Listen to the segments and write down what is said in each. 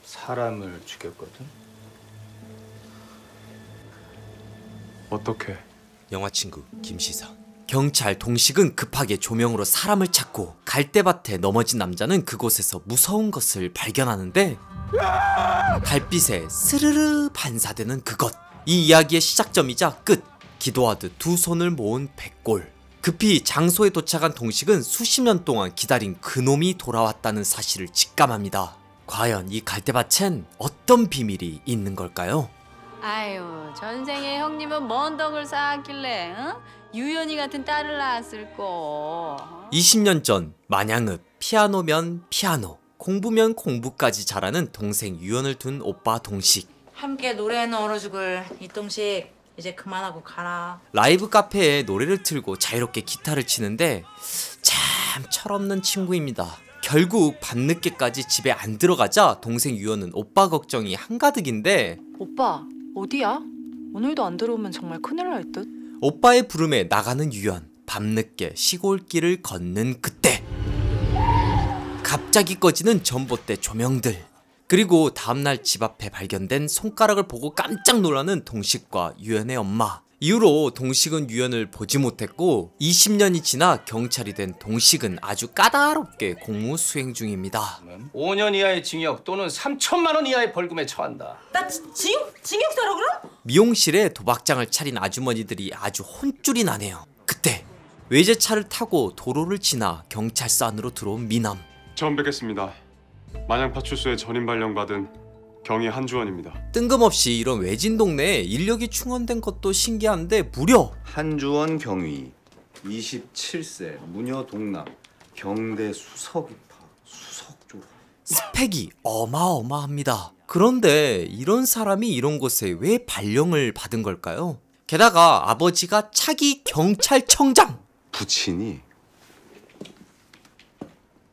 사람을 죽였거든. 어떻게? 영화 친구 김시사. 경찰 동식은 급하게 조명으로 사람을 찾고 갈대밭에 넘어진 남자는 그곳에서 무서운 것을 발견하는데 달빛에 스르르 반사되는 그것. 이 이야기의 시작점이자 끝. 기도하듯 두 손을 모은 백골. 급히 장소에 도착한 동식은 수십 년 동안 기다린 그놈이 돌아왔다는 사실을 직감합니다. 과연 이 갈대밭엔 어떤 비밀이 있는 걸까요? 아유, 전생에 형님은 뭔 덕을 쌓았길래 유연이 같은 딸을 낳았을 거. 20년 전 마냥읍 피아노면 피아노, 공부면 공부까지 잘하는 동생 유연을 둔 오빠 동식. 함께 노래는 얼어 죽을 이동식, 이제 그만하고 가라. 라이브 카페에 노래를 틀고 자유롭게 기타를 치는데 참 철없는 친구입니다. 결국 밤늦게까지 집에 안 들어가자 동생 유연은 오빠 걱정이 한가득인데 오빠 어디야? 오늘도 안 들어오면 정말 큰일 날 듯. 오빠의 부름에 나가는 유연. 밤늦게 시골길을 걷는 그때 갑자기 꺼지는 전봇대 조명들, 그리고 다음날 집 앞에 발견된 손가락을 보고 깜짝 놀라는 동식과 유연의 엄마. 이후로 동식은 유연을 보지 못했고 20년이 지나 경찰이 된 동식은 아주 까다롭게 공무 수행 중입니다. 5년 이하의 징역 또는 3천만 원 이하의 벌금에 처한다. 나 징역 살아 그럼? 미용실에 도박장을 차린 아주머니들이 아주 혼쭐이 나네요. 그때 외제차를 타고 도로를 지나 경찰서 안으로 들어온 미남. 처음 뵙겠습니다. 마냥파출소에 전임 발령받은 경위 한주원입니다. 뜬금없이 이런 외진 동네에 인력이 충원된 것도 신기한데 무려 한주원 경위 27세 무녀 동남 경대 수석 입학 수석 졸업. 스펙이 어마어마합니다. 그런데 이런 사람이 이런 곳에 왜 발령을 받은 걸까요? 게다가 아버지가 차기 경찰청장! 부친이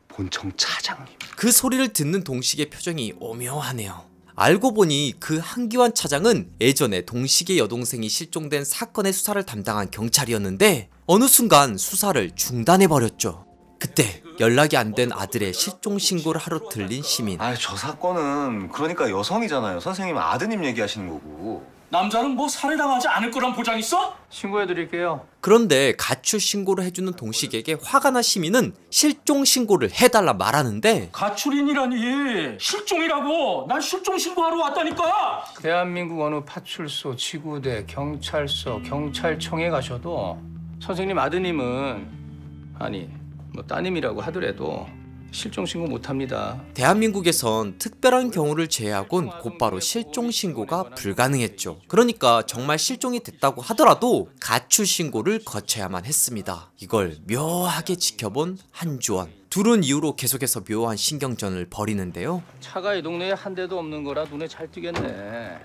본청 차장님. 그 소리를 듣는 동식의 표정이 오묘하네요. 알고 보니 그 한기환 차장은 예전에 동식의 여동생이 실종된 사건의 수사를 담당한 경찰이었는데 어느 순간 수사를 중단해버렸죠. 그때 연락이 안 된 아들의 실종 신고를 하러 들린 시민. 저 사건은 그러니까 여성이잖아요. 선생님 아드님 얘기하시는 거고. 남자는 뭐 살해당하지 않을 거란 보장 있어? 신고해드릴게요. 그런데 가출 신고를 해주는 동식에게 화가 난 시민은 실종 신고를 해달라 말하는데 가출인이라니 실종이라고. 난 실종 신고하러 왔다니까. 대한민국 어느 파출소, 지구대, 경찰서, 경찰청에 가셔도 선생님 아드님은 아니 뭐 따님이라고 하더라도 실종 신고 못합니다. 대한민국에선 특별한 경우를 제외하곤 곧바로 실종 신고가 불가능했죠. 그러니까 정말 실종이 됐다고 하더라도 가출 신고를 거쳐야만 했습니다. 이걸 묘하게 지켜본 한주원. 둘은 이후로 계속해서 묘한 신경전을 벌이는데요. 차가 이 동네에 한 대도 없는 거라 눈에 잘 띄겠네.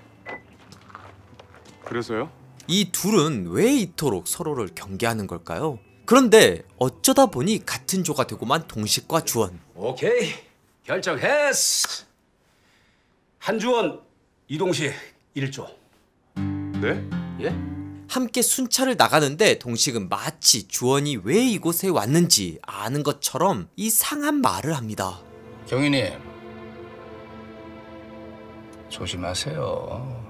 그래서요? 이 둘은 왜 이토록 서로를 경계하는 걸까요? 그런데 어쩌다 보니 같은 조가 되고만 동식과 주원. 오케이, 결정했어. 한주원, 이동식 1조. 네? 예? 함께 순찰을 나가는데 동식은 마치 주원이 왜 이곳에 왔는지 아는 것처럼 이상한 말을 합니다. 경위님, 조심하세요.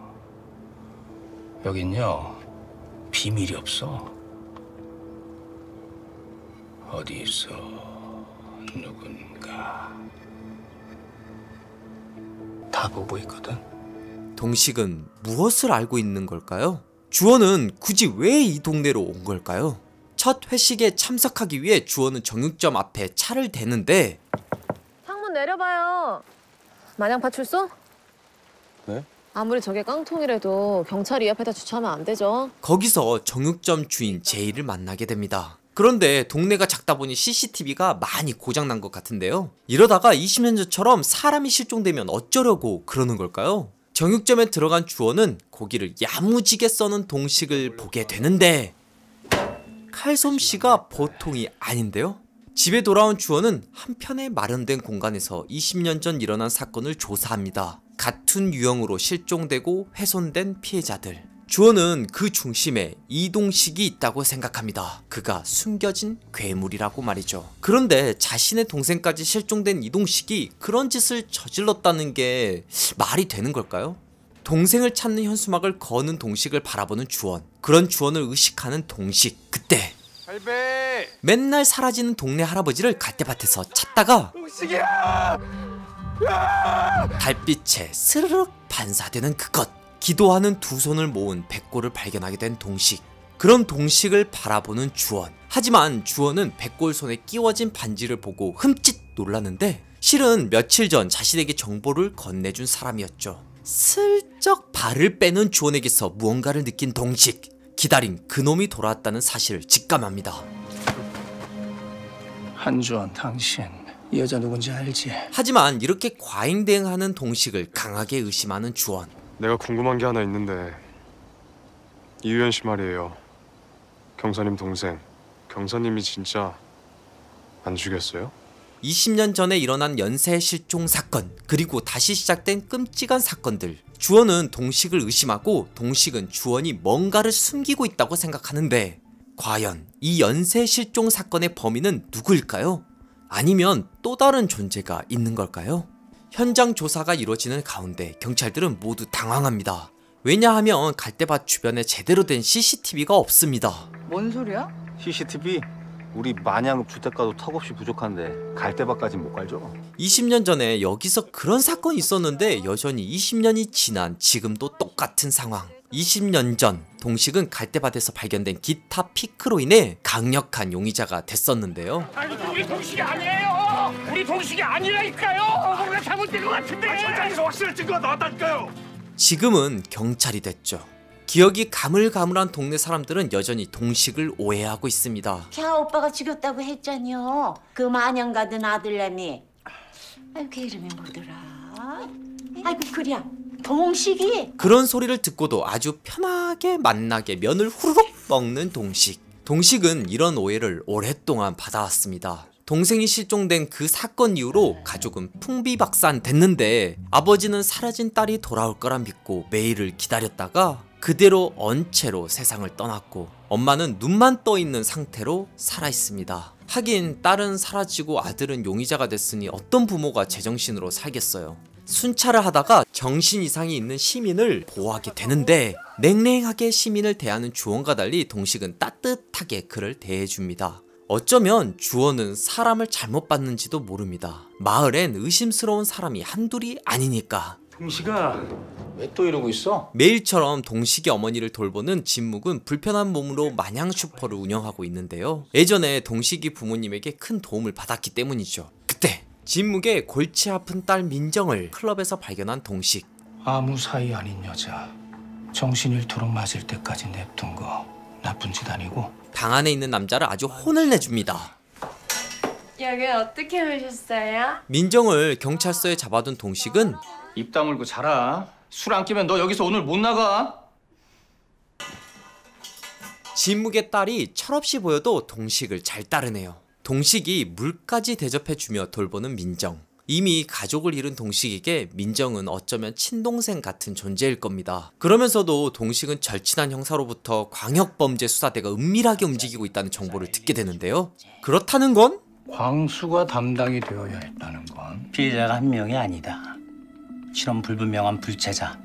여긴요, 비밀이 없어. 어디서 누군가 다 보고 있거든. 동식은 무엇을 알고 있는 걸까요? 주원은 굳이 왜 이 동네로 온 걸까요? 첫 회식에 참석하기 위해 주원은 정육점 앞에 차를 대는데 창문 내려봐요. 마냥파출소? 네? 아무리 저게 깡통이라도 경찰 이 앞에다 주차하면 안 되죠. 거기서 정육점 주인 제이를 만나게 됩니다. 그런데 동네가 작다 보니 CCTV가 많이 고장난 것 같은데요. 이러다가 20년 전처럼 사람이 실종되면 어쩌려고 그러는 걸까요? 정육점에 들어간 주원은 고기를 야무지게 써는 동식을 보게 되는데 칼솜씨가 보통이 아닌데요? 집에 돌아온 주원은 한편의 마련된 공간에서 20년 전 일어난 사건을 조사합니다. 같은 유형으로 실종되고 훼손된 피해자들. 주원은 그 중심에 이동식이 있다고 생각합니다. 그가 숨겨진 괴물이라고 말이죠. 그런데 자신의 동생까지 실종된 이동식이 그런 짓을 저질렀다는 게 말이 되는 걸까요? 동생을 찾는 현수막을 거는 동식을 바라보는 주원. 그런 주원을 의식하는 동식. 그때 할배! 맨날 사라지는 동네 할아버지를 갈대밭에서 찾다가 달빛에 스르륵 반사되는 그것. 기도하는 두 손을 모은 백골을 발견하게 된 동식. 그런 동식을 바라보는 주원. 하지만 주원은 백골 손에 끼워진 반지를 보고 흠칫 놀랐는데 실은 며칠 전 자신에게 정보를 건네준 사람이었죠. 슬쩍 발을 빼는 주원에게서 무언가를 느낀 동식. 기다린 그놈이 돌아왔다는 사실을 직감합니다. 한주원, 당신 이 여자 누군지 알지? 하지만 이렇게 과잉대응하는 동식을 강하게 의심하는 주원. 내가 궁금한 게 하나 있는데 이유연 씨 말이에요. 경사님 동생. 경사님이 진짜 안 죽였어요? 20년 전에 일어난 연쇄 실종 사건, 그리고 다시 시작된 끔찍한 사건들. 주원은 동식을 의심하고 동식은 주원이 뭔가를 숨기고 있다고 생각하는데 과연 이 연쇄 실종 사건의 범인은 누구일까요? 아니면 또 다른 존재가 있는 걸까요? 현장 조사가 이루어지는 가운데 경찰들은 모두 당황합니다. 왜냐하면 갈대밭 주변에 제대로 된 CCTV가 없습니다. 뭔 소리야? CCTV? 우리 만양읍 주택가도 턱없이 부족한데 갈대밭까진 못 갈죠. 20년 전에 여기서 그런 사건이 있었는데 여전히 20년이 지난 지금도 똑같은 상황. 20년 전 동식은 갈대밭에서 발견된 기타 피크로 인해 강력한 용의자가 됐었는데요. 아니 우리 동식이 아니에요. 우리 동식이 아니라니까요. 뭔가 잘못된 것 같은데. 현장에서 확실한 증거가 나왔다니까요. 지금은 경찰이 됐죠. 기억이 가물가물한 동네 사람들은 여전히 동식을 오해하고 있습니다. 캬 오빠가 죽였다고 했잖여. 그 마냥 가던 아들내미. 아유 걔 이름이 뭐더라? 아이고 그래 동식이. 그런 소리를 듣고도 아주 편하게 만나게 면을 후루룩 먹는 동식. 동식은 이런 오해를 오랫동안 받아왔습니다. 동생이 실종된 그 사건 이후로 가족은 풍비박산 됐는데 아버지는 사라진 딸이 돌아올 거라 믿고 매일을 기다렸다가 그대로 언체로 세상을 떠났고 엄마는 눈만 떠있는 상태로 살아있습니다. 하긴 딸은 사라지고 아들은 용의자가 됐으니 어떤 부모가 제정신으로 살겠어요. 순찰을 하다가 정신 이상이 있는 시민을 보호하게 되는데 냉랭하게 시민을 대하는 주원과 달리 동식은 따뜻하게 그를 대해줍니다. 어쩌면 주원은 사람을 잘못 봤는지도 모릅니다. 마을엔 의심스러운 사람이 한둘이 아니니까. 동식아 왜 또 이러고 있어? 매일처럼 동식의 어머니를 돌보는 진묵은 불편한 몸으로 마냥 슈퍼를 운영하고 있는데요. 예전에 동식이 부모님에게 큰 도움을 받았기 때문이죠. 그때 진묵의 골치 아픈 딸 민정을 클럽에서 발견한 동식. 아무 사이 아닌 여자 정신 잃도록 맞을 때까지 냅둔 거 나쁜 짓 아니고? 방 안에 있는 남자를 아주 혼을 내줍니다. 여기 어떻게 오셨어요? 민정을 경찰서에 잡아둔 동식은 입 다물고 자라. 술 안 끼면 너 여기서 오늘 못 나가. 진묵의 딸이 철없이 보여도 동식을 잘 따르네요. 동식이 물까지 대접해주며 돌보는 민정. 이미 가족을 잃은 동식에게 민정은 어쩌면 친동생 같은 존재일 겁니다. 그러면서도 동식은 절친한 형사로부터 광역범죄 수사대가 은밀하게 움직이고 있다는 정보를 듣게 되는데요. 그렇다는 건? 광수가 담당이 되어야 했다는 건 피해자가 한 명이 아니다. 실험 불분명한 불체자.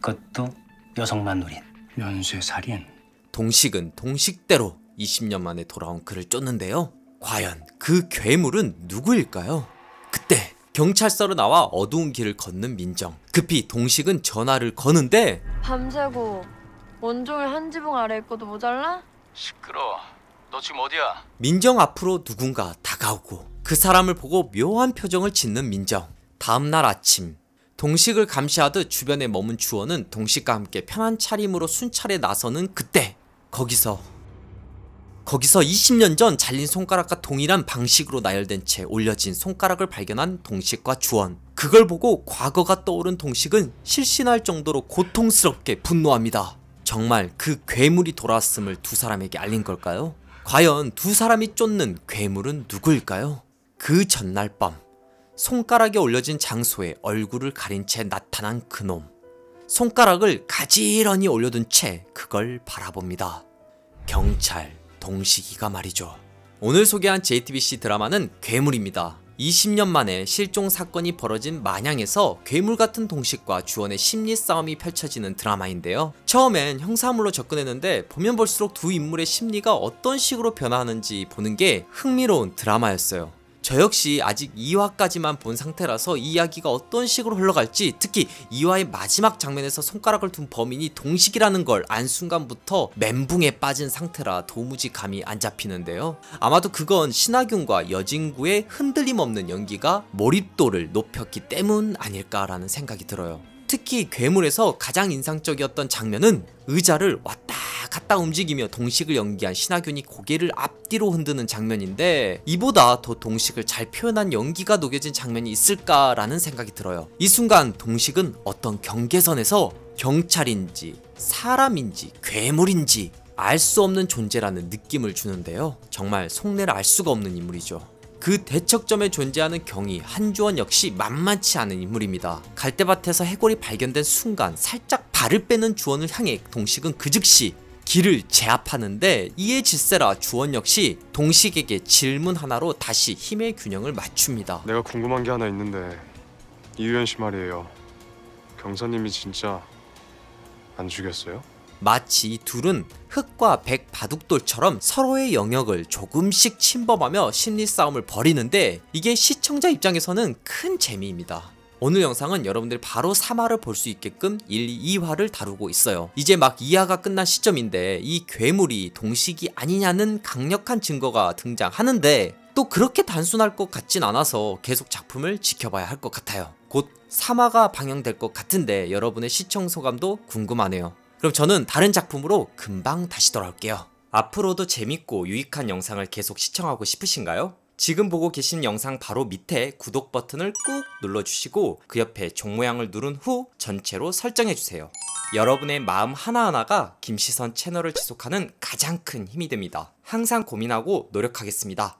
그것도 여성만 노린. 연쇄살인. 동식은 동식대로 20년 만에 돌아온 그를 쫓는데요. 과연 그 괴물은 누구일까요? 그때 경찰서로 나와 어두운 길을 걷는 민정. 급히 동식은 전화를 거는데 밤새고 원종일 한 지붕 아래 있고도 모자라? 시끄러워. 너 지금 어디야? 민정 앞으로 누군가 다가오고 그 사람을 보고 묘한 표정을 짓는 민정. 다음날 아침 동식을 감시하듯 주변에 머문 주원은 동식과 함께 편한 차림으로 순찰에 나서는 그때 거기서 20년 전 잘린 손가락과 동일한 방식으로 나열된 채 올려진 손가락을 발견한 동식과 주원. 그걸 보고 과거가 떠오른 동식은 실신할 정도로 고통스럽게 분노합니다. 정말 그 괴물이 돌아왔음을 두 사람에게 알린 걸까요? 과연 두 사람이 쫓는 괴물은 누구일까요? 그 전날 밤 손가락에 올려진 장소에 얼굴을 가린 채 나타난 그놈. 손가락을 가지런히 올려둔 채 그걸 바라봅니다. 경찰 동식이가 말이죠. 오늘 소개한 JTBC 드라마는 괴물입니다. 20년 만에 실종 사건이 벌어진 마냥에서 괴물 같은 동식과 주원의 심리 싸움이 펼쳐지는 드라마인데요. 처음엔 형사물로 접근했는데 보면 볼수록 두 인물의 심리가 어떤 식으로 변화하는지 보는 게 흥미로운 드라마였어요. 저 역시 아직 2화까지만 본 상태라서 이 이야기가 어떤 식으로 흘러갈지, 특히 2화의 마지막 장면에서 손가락을 둔 범인이 동식이라는 걸 안 순간부터 멘붕에 빠진 상태라 도무지 감이 안 잡히는데요. 아마도 그건 신하균과 여진구의 흔들림 없는 연기가 몰입도를 높였기 때문 아닐까라는 생각이 들어요. 특히 괴물에서 가장 인상적이었던 장면은 의자를 왔다 갔다 움직이며 동식을 연기한 신하균이 고개를 앞뒤로 흔드는 장면인데, 이보다 더 동식을 잘 표현한 연기가 녹여진 장면이 있을까라는 생각이 들어요. 이 순간 동식은 어떤 경계선에서 경찰인지 사람인지 괴물인지 알 수 없는 존재라는 느낌을 주는데요. 정말 속내를 알 수가 없는 인물이죠. 그 대척점에 존재하는 경위 한주원 역시 만만치 않은 인물입니다. 갈대밭에서 해골이 발견된 순간 살짝 발을 빼는 주원을 향해 동식은 그 즉시 길을 제압하는데, 이에 질세라 주원 역시 동식에게 질문 하나로 다시 힘의 균형을 맞춥니다. 내가 궁금한 게 하나 있는데 이유연 씨 말이에요. 경사님이 진짜 안 죽였어요? 마치 이 둘은 흑과 백 바둑돌처럼 서로의 영역을 조금씩 침범하며 심리 싸움을 벌이는데, 이게 시청자 입장에서는 큰 재미입니다. 오늘 영상은 여러분들이 바로 3화를 볼 수 있게끔 1, 2화를 다루고 있어요. 이제 막 2화가 끝난 시점인데 이 괴물이 동식이 아니냐는 강력한 증거가 등장하는데, 또 그렇게 단순할 것 같진 않아서 계속 작품을 지켜봐야 할 것 같아요. 곧 3화가 방영될 것 같은데 여러분의 시청 소감도 궁금하네요. 그럼 저는 다른 작품으로 금방 다시 돌아올게요. 앞으로도 재밌고 유익한 영상을 계속 시청하고 싶으신가요? 지금 보고 계신 영상 바로 밑에 구독 버튼을 꾹 눌러주시고 그 옆에 종 모양을 누른 후 전체로 설정해주세요. 여러분의 마음 하나하나가 김시선 채널을 지속하는 가장 큰 힘이 됩니다. 항상 고민하고 노력하겠습니다.